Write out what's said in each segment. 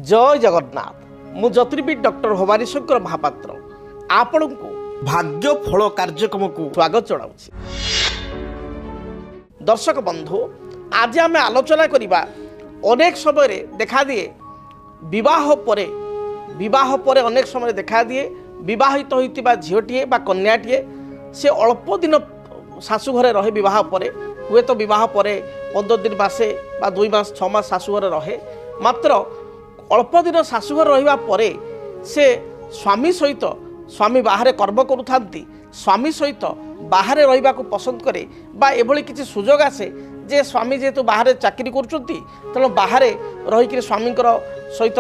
जय जगन्नाथ मु ज्योतिर्विद डॉक्टर भवानी शंकर महापात्र आपण को भाग्य फल कार्यक्रम को स्वागत जनाऊँ। दर्शक बंधु आज आम आलोचना करवा अनेक समय देखा दिए विवाह पर अनेक समय देखा दिए विवाहित होता झीटीए कन्याटीए से अल्प दिन शाशु घरे रहे विवाह पर हुए तो विवाह पर 15 दिन मासे 2 मास 6 मास शाशु घरे रहे मात्र अल्प दिन शाशुघर रहिबा परे से स्वामी सहित स्वामी बाहर कर्म करुथांती स्वामी सहित बाहर रहिबा को पसंद करे बा एभली किछि सुजोग आसे जे स्वामी जेतु बाहर चाकरी करुचंती तेणु बाहर रहिक स्वामींकर सहित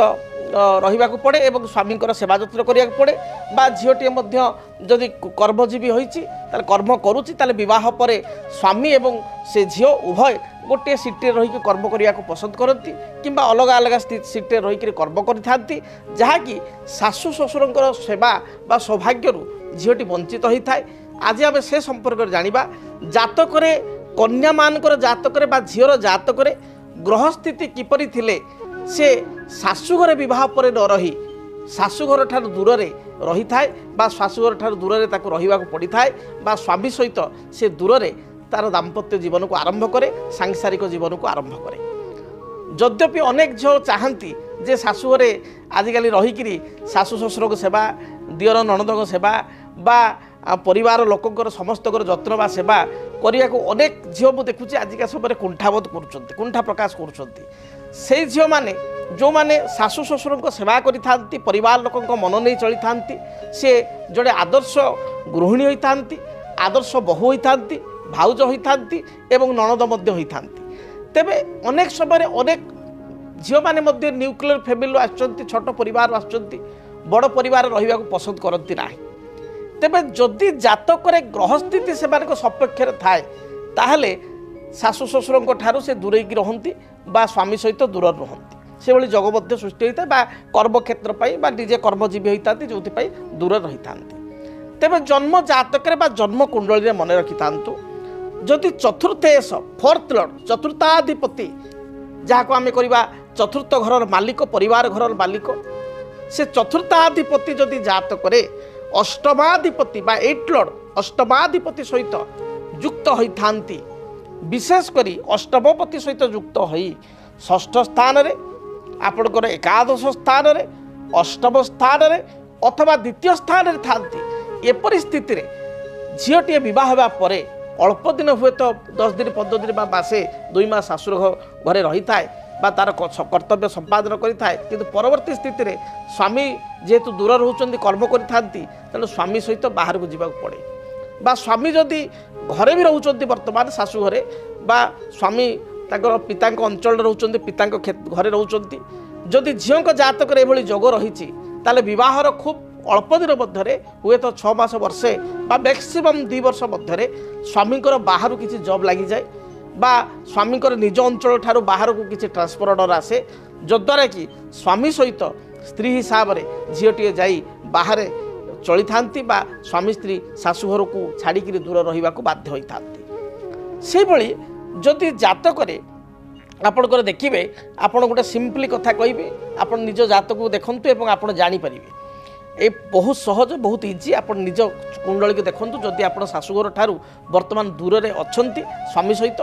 रहिबा को पड़े एवं स्वामींकर सेवा जत्न करिया को पड़े बा झीटी मध्य जदि कर्मजीवी होइछि ताले कर्म करुछि ताले विवाह परे स्वामी एवं से झील उभय गोटे सीटे रही कर्म करने को पसंद करती किंबा अलग अलग सीटे रही कर्म करी जहाँकि शाशु शशुर सेवा बा सौभाग्य झीटी वंचित होता है। आज आम से संपर्क जाना जातक कन्या मानकर जातक झीर जातक ग्रह स्थिति किपरि थिले से शाशुघर विवाह पर न रही शाशुघर ठार दूर में रही थाए बा शाशुघर ठार दूर में रहा पड़ी थाए बा स्वामी सहित से दूर में तार दाम्पत्य जीवन को आरंभ करे सांसारिक जीवन को आरंभ करे। यद्यपि अनेक झील चाहती जे शाशुघरे आजिकल रहीकि शाशु शशुर को सेवा दियर ननद सेवा बा परिवार लोकंर समस्त जत्न बा सेवा करने को अनेक झील मुझे देखुची आजिका समय कुंठाबोध कुंठा प्रकाश कर झील मैंने जो माने शाशु शशुर को सेवा करि परिवार लोक मन नहीं चली था सी जड़े आदर्श गृहिणी होता आदर्श बहु होता भाउज होता एवं ननद मध्य होता तेबे अनेक समय अनेक झील मैंने न्यूक्लियर फैमिली आसुँच छोट परिवार आसुँच बड़ परिवार रहा पसंद करती ना तेबे जदि जातक ग्रहस्थिति से सपक्ष थाए ताहले शाशु शशुर ठारू से दूरे रहती बा स्वामी सहित दूर रहती से भली जगबद्ध सृष्टि होता है कर्म क्षेत्र निजे कर्मजीवी होता जो दूर रही था। तेबे जन्म जातक जन्म कुंडली मन रखि था जदि चतुर्थेश फोर्थ लॉर्ड चतुर्थाधिपति जहाँ को आम करवा चतुर्थ घर मालिक परिवार घर मालिक से चतुर्थाधिपति जदि जातक अष्टमाधिपति बा 8 लॉर्ड अष्टमाधिपति सहित युक्त होता विशेषकर अष्टमपति सहित युक्त हो षष्ठ स्थान रे आपणकर एकादश स्थान रे अष्टम स्थान रे अथवा द्वितीय स्थान रे थांती एपरि स्थिति रे झीटीए विवाह होगा परे अल्प दिन हुए तो 10 दिन 15 दिन मासे 2 मास शाशुर घरे रही थाए बा तार कर्तव्य संपादन करिथाए किंतु परवर्ती स्थिति रे स्वामी जेहेतु दूर रहउचंदी कर्म करिथांती तेणु स्वामी सहित बाहर को जीवा पड़े बा स्वामी जदि घरे भी रहउचंदी वर्तमान शाशु घरे बा स्वामी ताकर पिता अंचल रहउचंदी पिता घरे रहउचंदी जदि झील जातक एभली जोग रही ताले विवाहर खूब अल्प दिन मध्य हुए तो 6 मास वर्षे बा मैक्सिमम 2 वर्ष मध्य स्वामींकर बाहर किसी जॉब लगी जाए बा स्वामींकर निज अंचल ठारू बाहर को किसी ट्रांसफर ऑर्डर आसे जद्वारा कि स्वामी सहित स्त्री हिसाब से झीटीए जाई बाहर चली थांती बा स्वामी स्त्री शाशुघर को छाड़िक दूर रहा बाध्य होता से भली जदि जातक आपणकर देखिए आपड़ गोटे सिंपली कथा कहे आप निज जातक को देखते और आप जानीपर ये बहुत सहज बहुत इजी आप निज कुंडली को देखूँ जदि आप शाशुघर ठारू वर्तमान दूर में अच्छा स्वामी सहित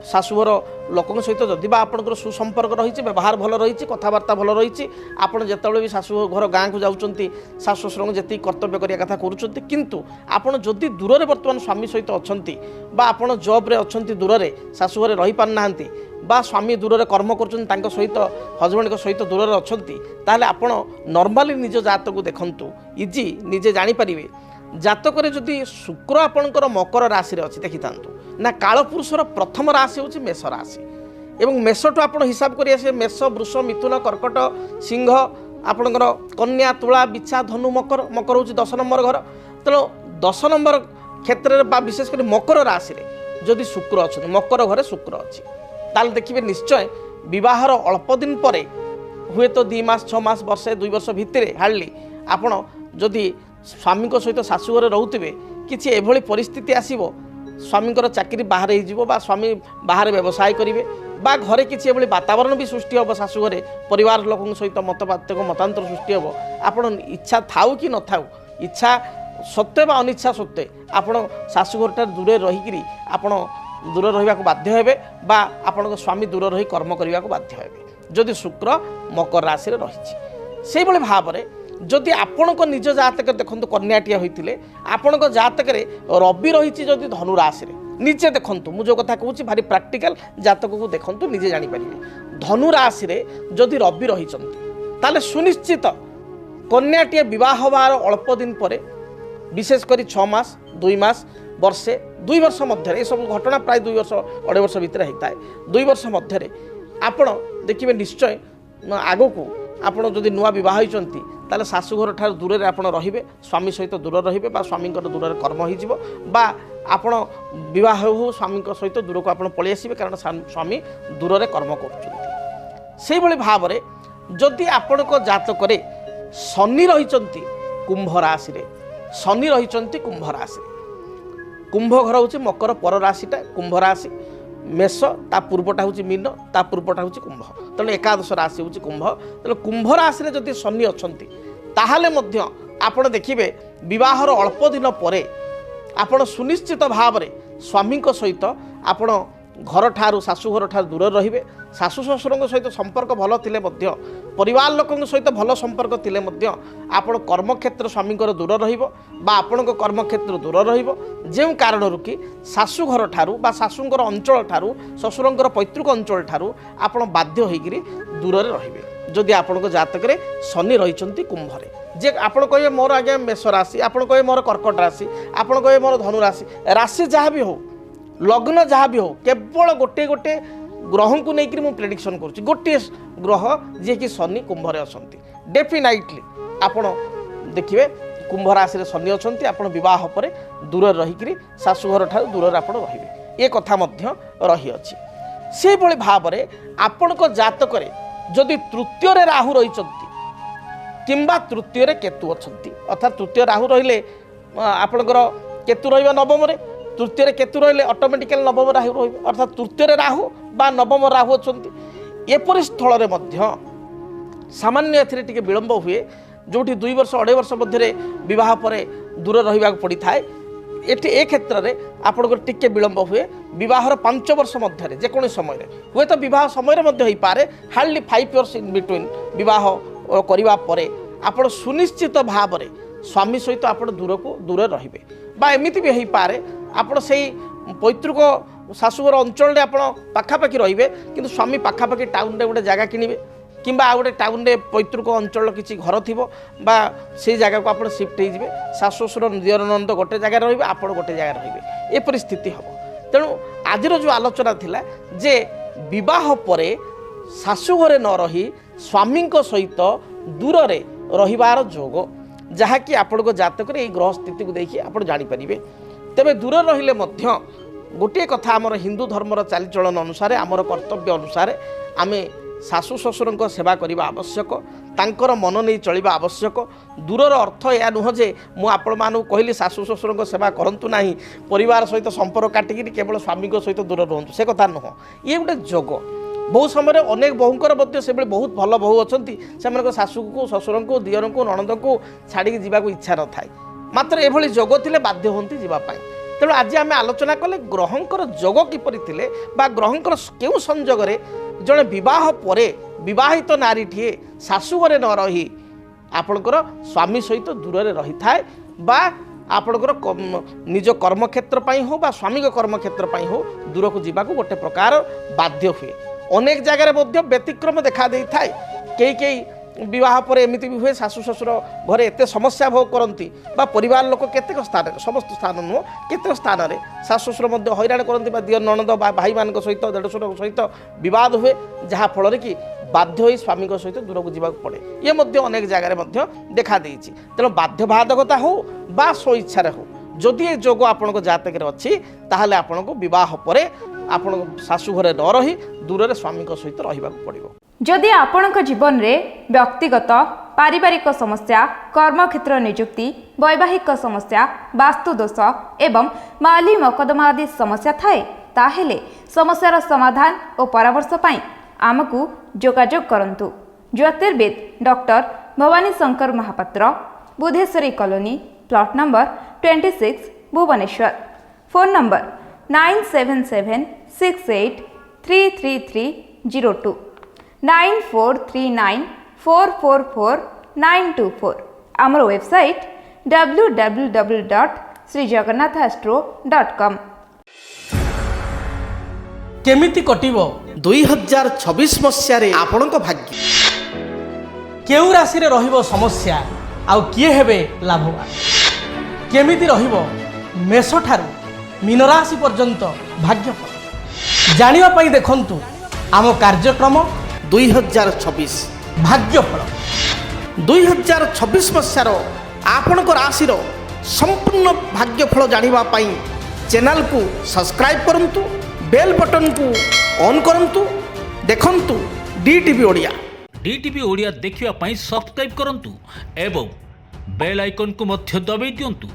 शाशुघर लोकों सहित जदि आपंकर सुसंपर्क रही व्यवहार भल रही कथबार्ता भल रही आप जिते भी शाशुघर गाँव को जाऊँच शाशु शशुर जी कर्तव्य करने कथा करुँच किंतु आपड़ जदि दूर में बर्तमान स्वामी सहित अच्छा आप जॉब्रे अच्छा दूर में शाशुघर रही पारना बा स्वामी दूर में कर्म कर सहित हजबैंड सहित दूर में अच्छा ताहले आप नॉर्मली निज जातक देखंतु इजी निजे जानीपारे जातक जदि शुक्र आपणकर मकर राशि अच्छी देखी था ना कालपुरुषर प्रथम राशि हूँ मेष राशि एवं मेष टू आप हिसाब करेंगे मेष वृष मिथुन कर्कट सिंह आपणकर कन्या तुला बिछा धनु मकर मकर हूँ 10 नंबर घर तेणु 10 नंबर क्षेत्र में विशेषकर मकर राशि जदि शुक्र अच्छा मकर घरे शुक्र अच्छी ताल देखिए निश्चय विवाहर अल्प दिन पर हुए तो 2 मास 6 मास वर्षे 2 वर्ष भितर हार्डली आपड़ जदि स्वामी सहित शाशुघर रोथे किसी एभली परिस्थिति आसब स्वामींकर चाकरी बाहर हो स्वामी बाहर व्यवसाय करेंगे बा घरे किसी एभली वातावरण भी सृष्टि हम शाशु घरे परिवार लोक सहित मतांतर सृष्टि हम आपण इच्छा थाउ कि न थाउ इच्छा सत्वे बा अनिच्छा सत्वे आपण शाशु घरटा दूर रहीकि आपण दूर रहा बाध्य हेबे बा आपण स्वामी दूर रही कर्म करने को बाध्य हेबे जदि शुक्र मकर राशि रही से भाव में जदि आपण निज जातक देखो कन्याटिया होते आपण जातक रवि रही जदि धनु राशि निजे देखूँ मुझे कथा कहूँ भारी प्राक्टिकल जातक को देखूँ निजे जापर धनु राशि जदि रवि रही ताले सुनिश्चित कन्याटिए बह होवार अल्प दिन पर विशेषकर 6 मास 2 मास वर्षे 2 वर्ष मध्य ये सब घटना प्राय 2 वर्ष 2.5 वर्ष भितर होता है 2 वर्ष मध्य आपण देखिए निश्चय आग को आपड़ जदि नुआ बह होती ताले शाशुघर ठार दूर आप रे स्वामी सहित दूर रे स्वामी दूर कर्म हो आपण बह हो स्वामी सहित दूर को आप पलि आसबे कारण स्वामी दूर रे कर्म कर भाव में जदि आपण जातक शनि रही कुंभ राशि शनि रही कुंभ राशि कुंभ घर हूँ मकर पर राशिटा कुंभ राशि मेष ता पूर्वटा हूँ मीन ता पूर्वटा हूँ कुंभ तेणु एकादश राशि हूँ कुंभ तेणु कुंभ राशि जदि शनि अच्छा ताहले मध्य आपण देखिए विवाहर अल्प दिन पर आपण सुनिश्चित भाव में स्वामी सहित आपण घर ठारू शाशुघर ठार दूर रे शाशु शशुर सहित संपर्क भल थिले मध्य परिवार लोक सहित भल संपर्क थिले मध्य आपण कर्मक्षेत्र स्वामी दूर आपण कर्मक्षेत्र दूर जो कारण कि शाशुघर ठारू शाशुंर अंचल ठारू शशुरंर पैतृक अंचल ठारू आपण बाध्य होइकरी दूर रे जदि आपण जातक शनि रही कुंभरे जे आपण कहे मोर आज्ञा मेष राशि आपण कहे मोर कर्कट राशि आपण कहे मोर धनु राशि राशि जहाँ भी हो लग्न जहाँ भी हो केवल गोटे गोटे ग्रह को लेकर मुझे प्रेडिक्शन करुँच गोटे ग्रह जी कि शनि कुंभरे अच्छा डेफिनेटली आपण देखिए कुंभ राशि शनि अच्छा आप बह पर दूर रहीकि शाशुघर ठार दूर आप रे कथा रही अच्छी से भाव में आपण जातक जदि तृतीय राहु रही किंबा तृतीय केतु अच्छा अर्थात तृतीय राहु रहिले आपणकर केतु रहा नवम तृतीय केतु रहिले ऑटोमेटिकल नवम राहु रही अर्थात तृतीय राहु बा नवम राहु अच्छा एपरि स्थल सामान्य ए विलंब हुए जो 2 वर्ष 2.5 वर्ष मध्य बह पर दूर रहा पड़ी था ये ए क्षेत्र में आपंकर टिके विलंब हुए बहर 5 वर्ष मध्य जेको समय हुए तो बह समय हो पारे हार्डली 5 इयर्स इन बिटवीन बह करने आप सुनिश्चित भाव में स्वामी सहित आप दूर को दूर रे एमती भी हो पारे आप पैतृक शाशुघर अंचल आप पाखापाखि रे कि स्वामी पाखापाखि टाउन रे गोटे जगह किणवे किंबा आ गोटे टाउन रे पैतृक अंचल किसी घर थी से जगह को आप सिफ्ट हो शाशु शशुर दियर नंद गोटे जगह रे आप गोटे जगह रे ये स्थिति हम तेणु आज जो आलोचना थिला जे विवाह पर शाशुघरे न रही स्वामी सहित दूर रे रहिबार जोग जहाँकि आपण जातक ग्रह स्थिति को देखिए आप जानीपारे तेरे दूर रहिले मध्य गोटे कथा आमर हिंदू धर्मर चालचलन अनुसार आमर कर्तव्य अनुसार आमे शाशु शशुर सेवा करने आवश्यक तांकर मन नहीं चलवा आवश्यक दूरर अर्थ यह नुह जे मु आपण मानक कहली शाशु शशुर सेवा करूँ ना परिवार सहित संपर्क काटिकी केवल स्वामी सहित दूर रुहतु से कथा नुह ये गोटे जोग बहुत समय अनेक बहुंकर से बहुत भल बहु अच्छा से शाशु को शशुर को दियर को नणंद को छाड़ी जावाक इच्छा न थाए मात्र एभली जोग थिले बाध्य होती जावाई तेणु आज आम आलोचना कले ग्रहंकर जोग किपरि थिले बा ग्रहंकर केउ संजोगरे जड़े बह पर बहित नारीटीए शाशुघरे न रही आपणकर स्वामी सहित दूर रही थाए बा आपणकर निज कर्मक्षेत्र हो बा स्वामी कर्मक्षेत्र हो दूर को जीवाक गोटे प्रकार बाध्य हुए अनेक जगार व्यतिक्रम देखा दे थाए कई विवाह पर एमती भी हुए शाशु शशुर घरे एत समस्या भोग करती परिवार लोक केतेक स्थान समस्त स्थान नुह केतेक स्थान में शाशु शशुर हैरान करती दियर नणंद भाई मान सहित देढ़शुर सहित विवाद हुए जहाँफल कि बाध्य हो स्वामी सहित दूर को जावाक पड़े ये अनेक जगार देखा देती तेणु बाध्यबाधकता हो बा स्व इच्छा हो जदि ये जोग आपण जातक अच्छी ताहले आपण को बह पर आपण शाशुघरे न रही दूर स्वामी सहित रहा पड़ो जदि आपणक जीवन में व्यक्तिगत पारिवारिक समस्या कर्मक्षेत्र नियुक्ति वैवाहिक समस्या वास्तुदोष एवं माली मकदमा आदि समस्या थाए ତାହେଲେ ସମସ୍ୟାର ସମାଧାନ ଓ ପରାମର୍ଶ ପାଇଁ ଆମକୁ ଯୋଗାଯୋଗ କରନ୍ତୁ। ଜ୍ୟୋତିର୍ବିଦ doctor Bhabani Shankar Mahapatra, Budheswari colony, plot number 26, Bhubaneswar. Phone number 9776833302, 9439444924। ଆମର ୱେବସାଇଟ୍ www.srijagannathastro.com। କେମିତି କଟିବ 2026 ମସିହାରେ ଆପଣଙ୍କ ଭାଗ୍ୟ? କେଉଁ ରାଶିରେ ରହିବ ସମସ୍ୟା ଆଉ କିଏ ହେବେ ଲାଭବାନ? କେମିତି ରହିବ ମେଷଠାରୁ ମୀନରାଶି ପର୍ଯ୍ୟନ୍ତ ଭାଗ୍ୟଫଳ? ଜାଣିବା ପାଇଁ ଦେଖନ୍ତୁ ଆମ କାର୍ଯ୍ୟକ୍ରମ 2026 ଭାଗ୍ୟଫଳ। 2026 ମସିହାର ଆପଣଙ୍କ ରାଶିର ସମ୍ପୂର୍ଣ୍ଣ ଭାଗ୍ୟଫଳ ଜାଣିବା ପାଇଁ ଚ୍ୟାନେଲକୁ ସବସ୍କ୍ରାଇବ୍ କରନ୍ତୁ, ବେଲ୍ ବଟନକୁ ଅନ୍ କରନ୍ତୁ। ଦେଖନ୍ତୁ DTV ଓଡ଼ିଆ। DTV ଓଡ଼ିଆ ଦେଖିବା ପାଇଁ ସବସ୍କ୍ରାଇବ୍ କରନ୍ତୁ ଏବଂ ବେଲ୍ ଆଇକନ୍କୁ ମଧ୍ୟ ଦବାଇ ଦିଅନ୍ତୁ।